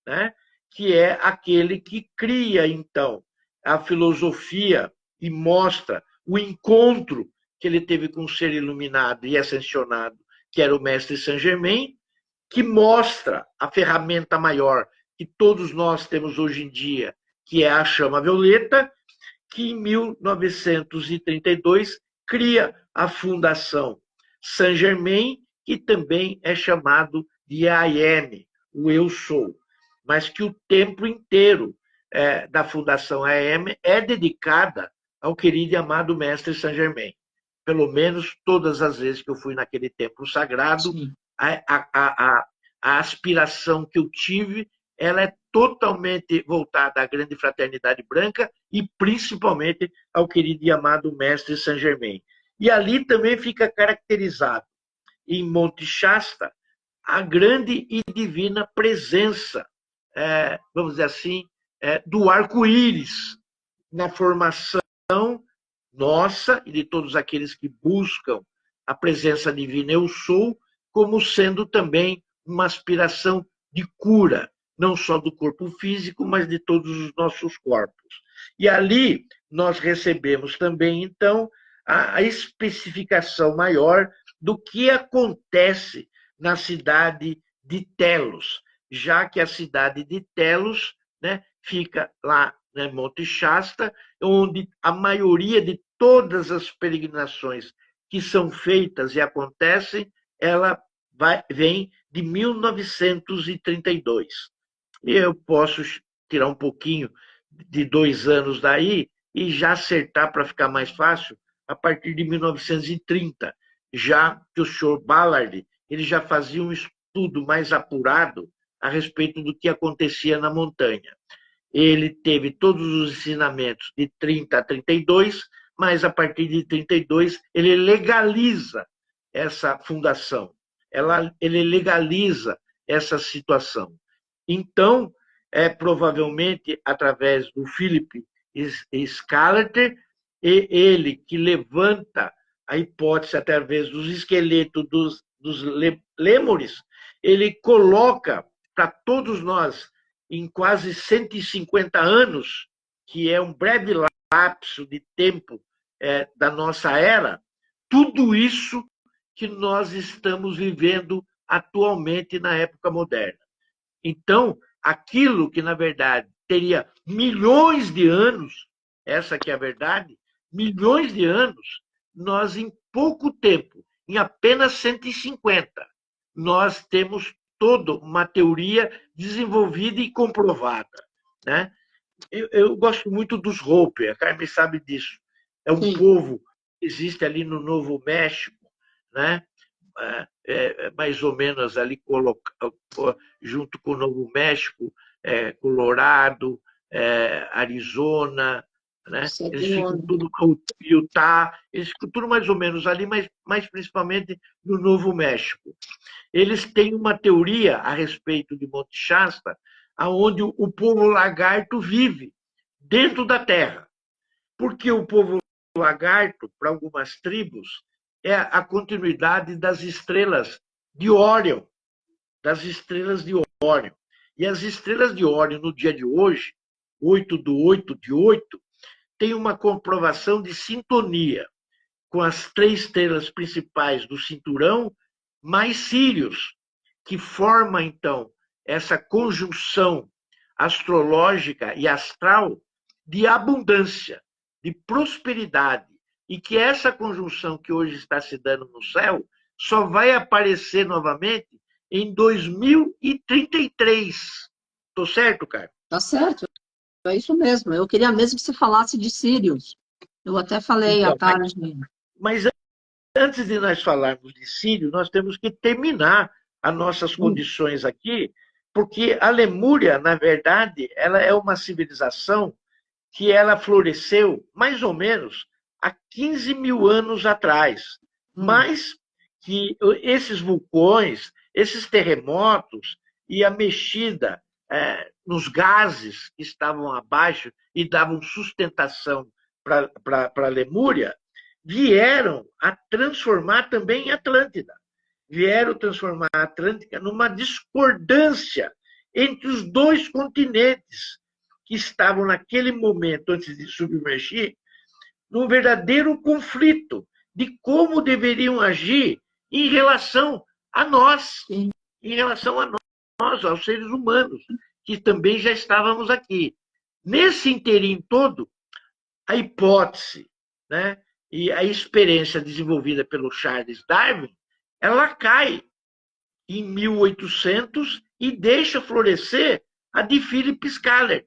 [SPEAKER 2] né? Que é aquele que cria, então, a filosofia e mostra o encontro que ele teve com o ser iluminado e ascensionado, que era o mestre Saint-Germain, que mostra a ferramenta maior que todos nós temos hoje em dia, que é a chama violeta, que em 1932 cria a Fundação Saint-Germain, que também é chamado de I Am, o Eu Sou, mas que o tempo inteiro da Fundação I Am é dedicada ao querido e amado mestre Saint-Germain. Pelo menos todas as vezes que eu fui naquele templo sagrado, a aspiração que eu tive, ela é totalmente voltada à grande fraternidade branca e principalmente ao querido e amado mestre Saint-Germain. E ali também fica caracterizado, em Monte Shasta, a grande e divina presença, vamos dizer assim, do arco-íris na formação nossa e de todos aqueles que buscam a presença divina Eu Sou, como sendo também uma aspiração de cura, não só do corpo físico, mas de todos os nossos corpos. E ali nós recebemos também, então, a especificação maior do que acontece na cidade de Telos, já que a cidade de Telos, né, fica lá em Monte Shasta, onde a maioria de todas as peregrinações que são feitas e acontecem, ela vem de 1932. E eu posso tirar um pouquinho de 2 anos daí e já acertar para ficar mais fácil a partir de 1930, já que o senhor Ballard ele já fazia um estudo mais apurado a respeito do que acontecia na montanha. Ele teve todos os ensinamentos de 30 a 32, mas a partir de 32 ele legaliza essa fundação, ele legaliza essa situação. Então, provavelmente através do Philip Scalater, ele que levanta a hipótese através dos esqueletos dos lêmures, ele coloca para todos nós, em quase 150 anos, que é um breve lapso de tempo da nossa era, tudo isso que nós estamos vivendo atualmente na época moderna. Então, aquilo que, na verdade, teria milhões de anos, essa que é a verdade, milhões de anos, nós, em pouco tempo, em apenas 150, nós temos toda uma teoria desenvolvida e comprovada. Né? Eu gosto muito dos Hopi, a Carmen sabe disso. É um povo que existe ali no Novo México, né? Mais ou menos ali junto com o Novo México, Colorado, Arizona, né? Eles ficam tudo Utah, eles ficam tudo mais ou menos ali, mas mais principalmente no Novo México. Eles têm uma teoria a respeito de Monte Shasta, onde o povo lagarto vive dentro da terra. Porque o povo lagarto, para algumas tribos, é a continuidade das estrelas de Órion, das estrelas de Órion. E as estrelas de Órion, no dia de hoje, 8/8/8, tem uma comprovação de sintonia com as 3 estrelas principais do cinturão, mais Sírios, que forma, então, essa conjunção astrológica e astral de abundância, de prosperidade, e que essa conjunção que hoje está se dando no céu só vai aparecer novamente em 2033. Estou certo, cara?
[SPEAKER 1] Tá certo, é isso mesmo. Eu queria mesmo que você falasse de Sírios. Eu até falei à tarde.
[SPEAKER 2] Mas antes de nós falarmos de Sírio, nós temos que terminar as nossas condições aqui, porque a Lemúria, na verdade, ela é uma civilização que ela floresceu mais ou menos há 15 mil anos atrás, mas que esses vulcões, esses terremotos e a mexida nos gases que estavam abaixo e davam sustentação para a Lemúria, vieram a transformar também Atlântida. Vieram transformar a Atlântida numa discordância entre os 2 continentes que estavam naquele momento, antes de submergir, num verdadeiro conflito de como deveriam agir em relação a nós,
[SPEAKER 1] Sim.
[SPEAKER 2] em relação a nós, aos seres humanos, que também já estávamos aqui. Nesse interim todo, a hipótese, né, e a experiência desenvolvida pelo Charles Darwin, ela cai em 1800 e deixa florescer a de Philip Scaller,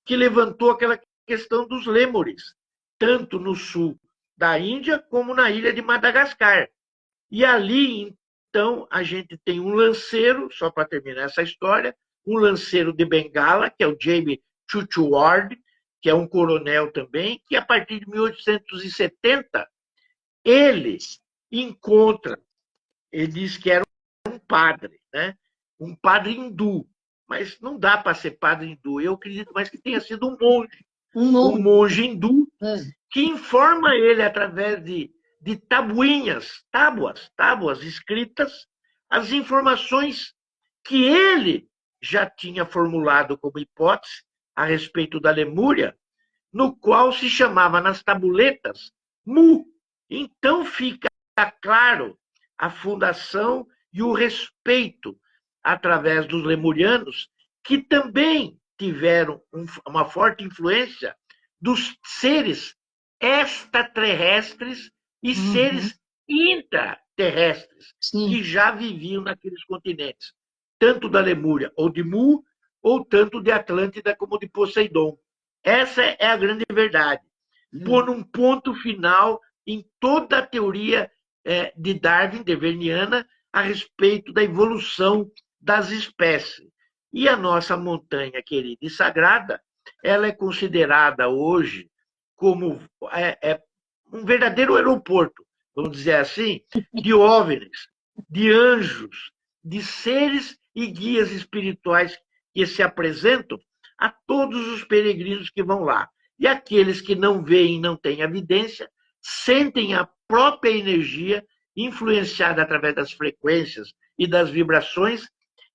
[SPEAKER 2] que levantou aquela questão dos lêmures, tanto no sul da Índia como na ilha de Madagascar. E ali, então, a gente tem um lanceiro, só para terminar essa história, um lanceiro de Bengala, que é o James Churchward, que é um coronel também, que a partir de 1870, ele encontra, ele diz que era um padre, né? Um padre hindu, mas não dá para ser padre hindu. Eu acredito mais que tenha sido um monge hindu, que informa ele através de tábuas escritas, as informações que ele já tinha formulado como hipótese a respeito da Lemúria, no qual se chamava nas tabuletas Mu. Então fica claro a fundação e o respeito através dos lemurianos, que também tiveram uma forte influência dos seres extraterrestres e seres intraterrestres, que já viviam naqueles continentes, tanto da Lemúria ou de Mu, ou tanto de Atlântida como de Poseidon. Essa é a grande verdade. Pôr um ponto final em toda a teoria de Darwin, deverniana, a respeito da evolução das espécies. E a nossa montanha querida e sagrada, ela é considerada hoje como um verdadeiro aeroporto, vamos dizer assim, de OVNIs, de anjos, de seres e guias espirituais que se apresentam a todos os peregrinos que vão lá. E aqueles que não veem, não têm evidência, sentem a própria energia influenciada através das frequências e das vibrações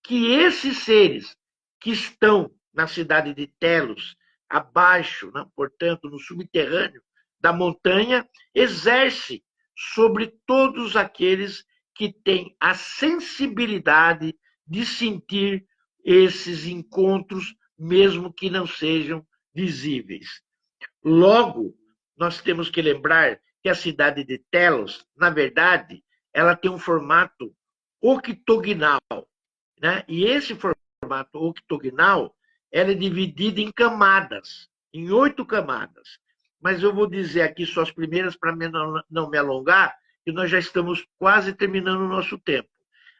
[SPEAKER 2] que esses seres que estão na cidade de Telos, abaixo, né, portanto, no subterrâneo da montanha, exerce sobre todos aqueles que têm a sensibilidade de sentir esses encontros, mesmo que não sejam visíveis. Logo, nós temos que lembrar que a cidade de Telos, na verdade, ela tem um formato octogonal, né? E esse formato octogonal, ela é dividida em camadas, em 8 camadas. Mas eu vou dizer aqui só as primeiras para não me alongar, que nós já estamos quase terminando o nosso tempo.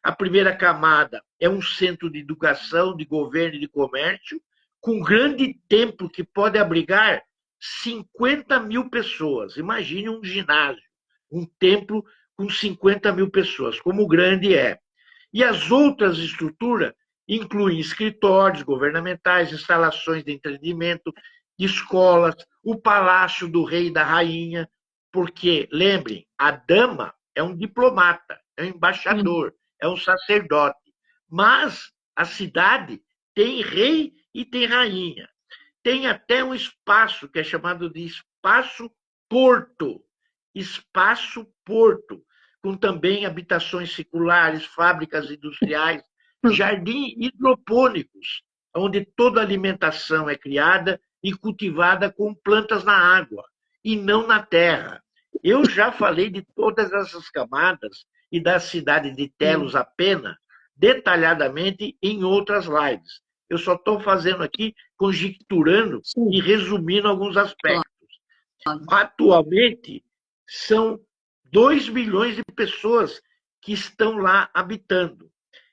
[SPEAKER 2] A primeira camada é um centro de educação, de governo e de comércio, com grande templo que pode abrigar 50 mil pessoas. Imagine um ginásio, um templo com 50 mil pessoas, como grande é. E as outras estruturas incluem escritórios governamentais, instalações de entretenimento, escolas, o palácio do rei e da rainha, porque, lembrem, a dama é um diplomata, é um embaixador, é um sacerdote, mas a cidade tem rei e tem rainha. Tem até um espaço que é chamado de espaço-porto, com também habitações seculares, fábricas industriais, jardins hidropônicos, onde toda a alimentação é criada e cultivada com plantas na água e não na terra. Eu já falei de todas essas camadas e da cidade de Telos apenas, detalhadamente em outras lives. Eu só estou fazendo aqui, conjecturando e resumindo alguns aspectos. Atualmente, são 2 milhões de pessoas que estão lá habitando.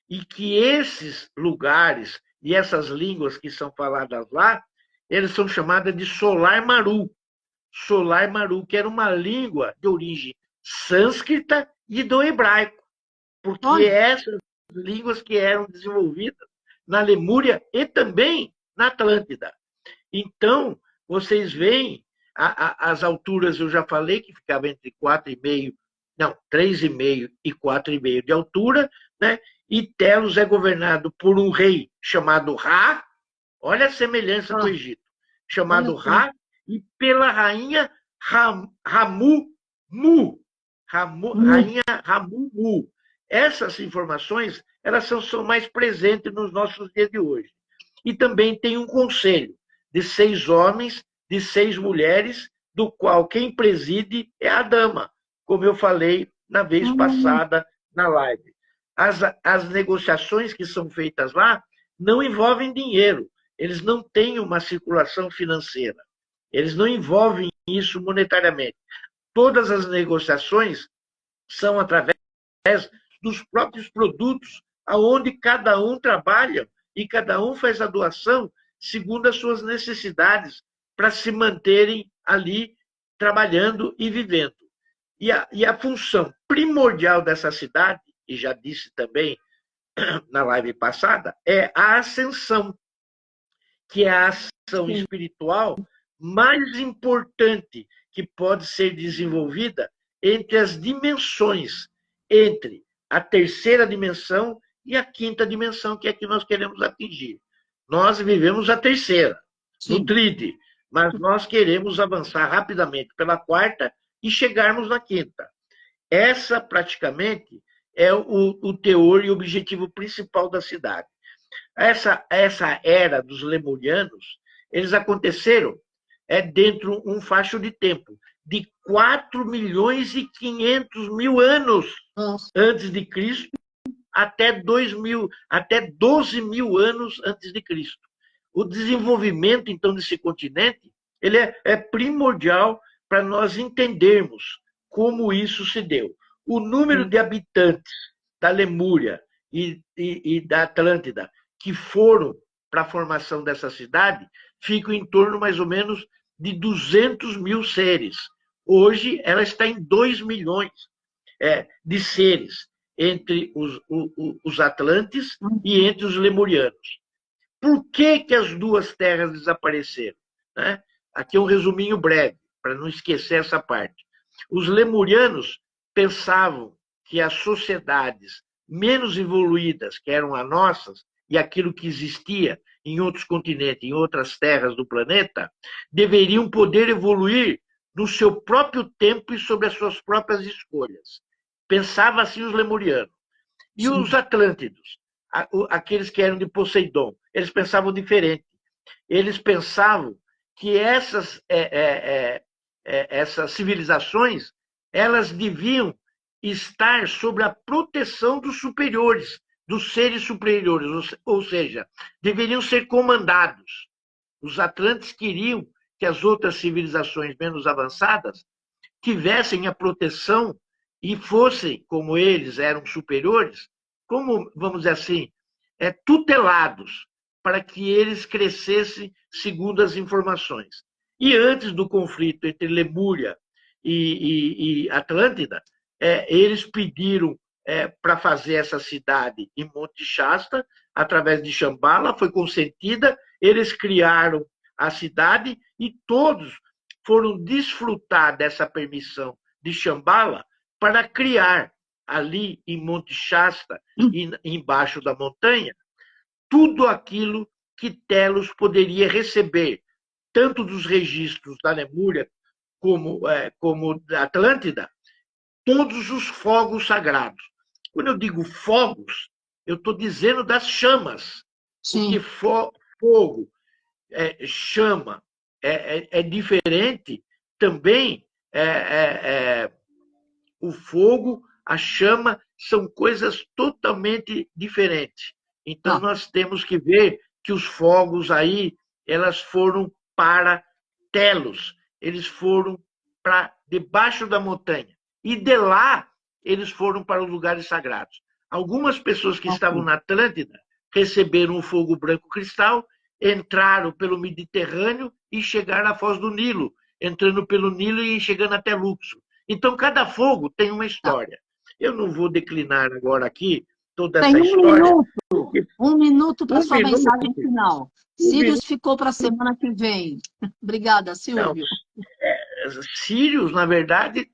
[SPEAKER 2] E que esses lugares e essas línguas que são faladas lá, eles são chamadas de Solar Maru. Solar Maru, que era uma língua de origem sânscrita e do hebraico. Porque essas línguas que eram desenvolvidas na Lemúria e também na Atlântida. Então, vocês veem, as alturas eu já falei, que ficava entre 3,5 e 4,5 de altura, né? E Telos é governado por um rei chamado Ra, olha a semelhança com o Egito, chamado Ra, e pela rainha Ramu-Mu, Rainha Ramu-Mu. Essas informações, elas são mais presentes nos nossos dias de hoje. E também tem um conselho de 6 homens, de 6 mulheres, do qual quem preside é a dama, como eu falei na vez passada na live. As negociações que são feitas lá não envolvem dinheiro, eles não têm uma circulação financeira, eles não envolvem isso monetariamente. Todas as negociações são através dos próprios produtos, aonde cada um trabalha e cada um faz a doação segundo as suas necessidades, para se manterem ali trabalhando e vivendo. E a função primordial dessa cidade, e já disse também na live passada, é a ascensão, que é a ação espiritual mais importante que pode ser desenvolvida entre as dimensões, entre a terceira dimensão e a quinta dimensão, que é a que nós queremos atingir. Nós vivemos a terceira, no tríade, mas nós queremos avançar rapidamente pela quarta e chegarmos na quinta. Essa, praticamente, é o teor e o objetivo principal da cidade. Essa era dos lemurianos, eles aconteceram dentro de um facho de tempo de 4 milhões e 500 mil anos antes de Cristo, até 12 mil anos antes de Cristo. O desenvolvimento, então, desse continente, ele é primordial para nós entendermos como isso se deu. O número de habitantes da Lemúria e da Atlântida que foram para a formação dessa cidade fica em torno, mais ou menos, de 200 mil seres. Hoje, ela está em 2 milhões de seres entre os Atlantes e entre os Lemurianos. Por que as duas terras desapareceram? Né? Aqui é um resuminho breve, para não esquecer essa parte. Os Lemurianos pensavam que as sociedades menos evoluídas, que eram as nossas, e aquilo que existia em outros continentes, em outras terras do planeta, deveriam poder evoluir no seu próprio tempo e sob as suas próprias escolhas. Pensava assim os Lemurianos. E os Atlântidos, aqueles que eram de Poseidon, eles pensavam diferente. Eles pensavam que essas civilizações, elas deviam estar sob a proteção dos superiores, dos seres superiores, ou seja, deveriam ser comandados. Os Atlantes queriam que as outras civilizações menos avançadas tivessem a proteção e fossem, como eles eram superiores, como, vamos dizer assim, tutelados, para que eles crescessem segundo as informações. E antes do conflito entre Lemúria e Atlântida, eles pediram para fazer essa cidade em Monte Shasta, através de Shambhala, foi consentida, eles criaram a cidade e todos foram desfrutar dessa permissão de Shambhala para criar ali em Monte Shasta, embaixo da montanha, tudo aquilo que Telos poderia receber, tanto dos registros da Lemúria como da Atlântida, todos os fogos sagrados. Quando eu digo fogos, eu estou dizendo das chamas. Porque fogo, chama, é diferente também. O fogo, a chama, são coisas totalmente diferentes. Então, nós temos que ver que os fogos aí, elas foram para Telos, eles foram para debaixo da montanha. E de lá, eles foram para os lugares sagrados. Algumas pessoas que estavam na Atlântida receberam o fogo branco cristal, entraram pelo Mediterrâneo e chegaram à Foz do Nilo, entrando pelo Nilo e chegando até Luxor. Então, cada fogo tem uma história. Eu não vou declinar agora aqui toda essa história.
[SPEAKER 1] Um minuto para sua mensagem final. Sírios ficou para a semana que vem. Obrigada, Silvio.
[SPEAKER 2] Sírios, na verdade,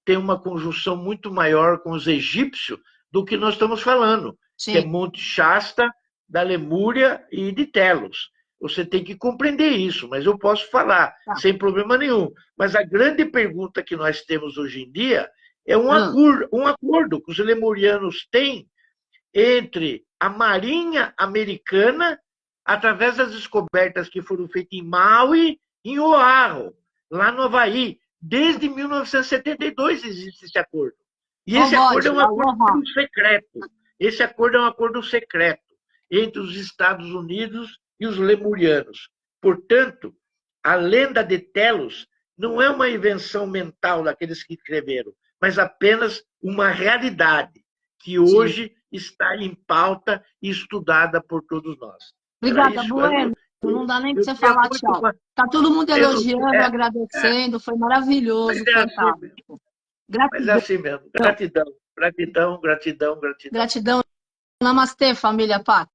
[SPEAKER 2] tem uma conjunção muito maior com os egípcios do que nós estamos falando, que é Monte Shasta, da Lemúria e de Telos. você tem que compreender isso, mas eu posso falar sem problema nenhum. Mas a grande pergunta que nós temos hoje em dia é um acordo que os lemurianos têm entre a Marinha Americana, através das descobertas que foram feitas em Maui e em Oahu, lá no Havaí. Desde 1972 existe esse acordo. E esse acordo é um acordo secreto. Esse acordo é um acordo secreto entre os Estados Unidos e os lemurianos. Portanto, a lenda de Telos não é uma invenção mental daqueles que escreveram, mas apenas uma realidade que hoje está em pauta e estudada por todos nós.
[SPEAKER 1] Obrigada, Bueno. Não dá nem para você falar tchau. Está todo mundo elogiando, agradecendo, foi maravilhoso, fantástico.
[SPEAKER 2] Mas é assim mesmo. Gratidão, gratidão, gratidão, gratidão.
[SPEAKER 1] Gratidão. Namastê, família Pá.